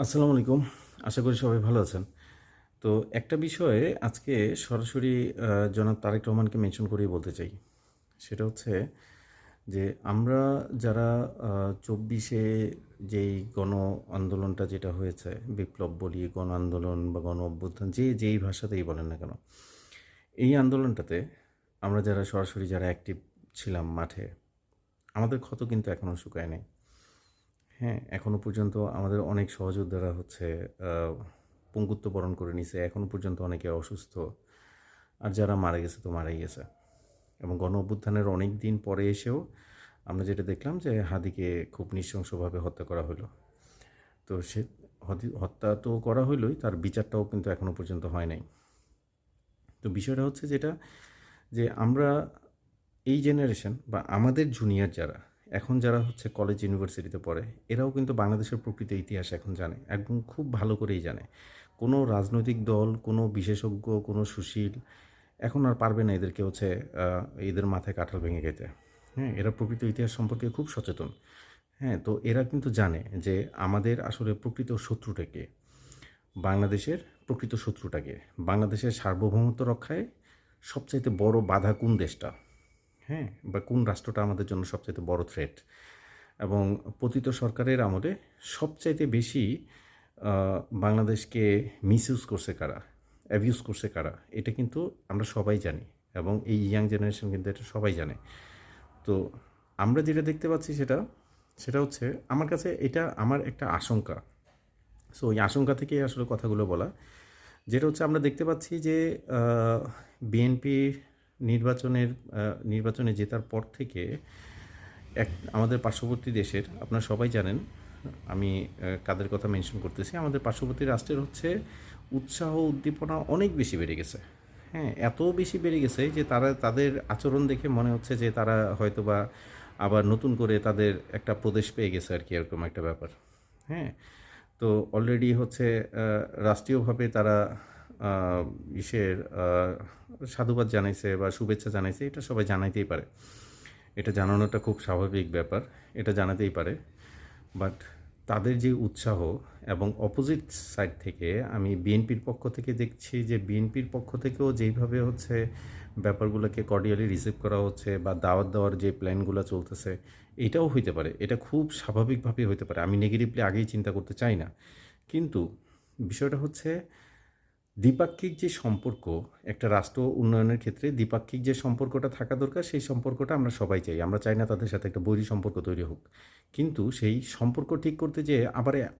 আসসালামু আলাইকুম। আশা করি সবাই ভালো আছেন। তো একটা বিষয়ে আজকে সরাসরি জনাব তারেক রহমানকে মেনশন করেই বলতে চাই। সেটা হচ্ছে যে আমরা যারা ২৪-এ যেই গণ আন্দোলনটা যেটা হয়েছে, বিপ্লব বলি, গণ আন্দোলন বা গণ অভ্যুত্থান যেই ভাষাতেই বলেন না কেন, এই আন্দোলনটাতে আমরা যারা সরাসরি অ্যাক্টিভ ছিলাম মাঠে, আমাদের ক্ষত কিন্তু এখনও শুকায় নাই। হ্যাঁ, এখনো পর্যন্ত আমাদের অনেক সহযোদ্ধারা হচ্ছে আ পঙ্গুত্ব বরণ করে নিছে। এখনো পর্যন্ত অনেকে অসুস্থ। আর যারা মারা গেছে তো মারাই গেছে। এবং গণ অভ্যুত্থানের অনেক দিন পরে এসেও আমরা যেটা দেখলাম যে হাদিকে খুব নৃশংসভাবে হত্যা করা হলো। তো সে হত্যা তো করা হইলই, তার বিচারটাও কিন্তু এখনো পর্যন্ত হয় নাই। তো বিষয়টা হচ্ছে যেটা যে আমরা এই জেনারেশন বা আমাদের জুনিয়র যারা এখন যারা হচ্ছে কলেজ ইউনিভার্সিটিতে পড়ে, এরাও কিন্তু বাংলাদেশের প্রকৃত ইতিহাস এখন জানে, একদম খুব ভালো করেই জানে। কোনো রাজনৈতিক দল, কোনো বিশেষজ্ঞ, কোনো সুশীল এখন আর পারবে না এদেরকে হচ্ছে এদের মাথায় কাঁঠাল ভেঙে খেতে। হ্যাঁ, এরা প্রকৃত ইতিহাস সম্পর্কে খুব সচেতন। হ্যাঁ, তো এরা কিন্তু জানে যে আমাদের আসলে প্রকৃত শত্রুটা কে, বাংলাদেশের প্রকৃত শত্রুটা কে, বাংলাদেশের সার্বভৌমত্ব রক্ষায় সবচাইতে বড় বাধা কোন দেশটা, হ্যাঁ, বা কোন রাষ্ট্রটা আমাদের জন্য সবচাইতে বড় থ্রেট। এবং পতিত সরকারের আমলে সবচাইতে বেশি বাংলাদেশকে মিসইউজ করছে কারা, অ্যাবিউজ করছে কারা, এটা কিন্তু আমরা সবাই জানি। এবং এই ইয়াং জেনারেশন কিন্তু এটা সবাই জানে। তো আমরা যেটা দেখতে পাচ্ছি সেটা হচ্ছে আমার কাছে এটা আমার একটা আশঙ্কা। সো ওই আশঙ্কা থেকেই আসলে কথাগুলো বলা, যেটা হচ্ছে আমরা দেখতে পাচ্ছি যে বিএনপি নির্বাচনের নির্বাচনে জেতার পর থেকে আমাদের পার্শ্ববর্তী দেশের আপনারা সবাই জানেন, আমি কাদের কথা মেনশন করতেছি, আমাদের পার্শ্ববর্তী রাষ্ট্রের হচ্ছে উৎসাহ উদ্দীপনা অনেক বেশি বেড়ে গেছে। হ্যাঁ, এত বেশি বেড়ে গেছে যে তাদের আচরণ দেখে মনে হচ্ছে যে তারা হয়তোবা আবার নতুন করে তাদের একটা প্রদেশ পেয়ে গেছে আর কি, এরকম একটা ব্যাপার। হ্যাঁ, তো অলরেডি হচ্ছে রাষ্ট্রীয়ভাবে তারা ইসের সাধুবাদ জানাইছে বা শুভেচ্ছা জানাইছে, এটা সবাই জানাইতেই পারে। এটা জানানোটা খুব স্বাভাবিক ব্যাপার, এটা জানাতেই পারে। বাট তাদের যে উৎসাহ, এবং অপোজিট সাইড থেকে আমি বিএনপির পক্ষ থেকে দেখছি যে বিএনপির পক্ষ থেকেও যেইভাবে হচ্ছে ব্যাপারগুলোকে কর্ডিয়ালি রিসিভ করা হচ্ছে বা দাওয়াত দেওয়ার যে প্ল্যানগুলো চলতেছে, এটাও হইতে পারে, এটা খুব স্বাভাবিকভাবেই হইতে পারে। আমি নেগেটিভলি আগেই চিন্তা করতে চাই না। কিন্তু বিষয়টা হচ্ছে দ্বিপাক্ষিক যে সম্পর্ক, একটা রাষ্ট্র উন্নয়নের ক্ষেত্রে দ্বিপাক্ষিক যে সম্পর্কটা থাকা দরকার, সেই সম্পর্কটা আমরা সবাই চাই। আমরা চাই না তাদের সাথে একটা বৈরী সম্পর্ক তৈরি হোক। কিন্তু সেই সম্পর্ক ঠিক করতে যেয়ে আবার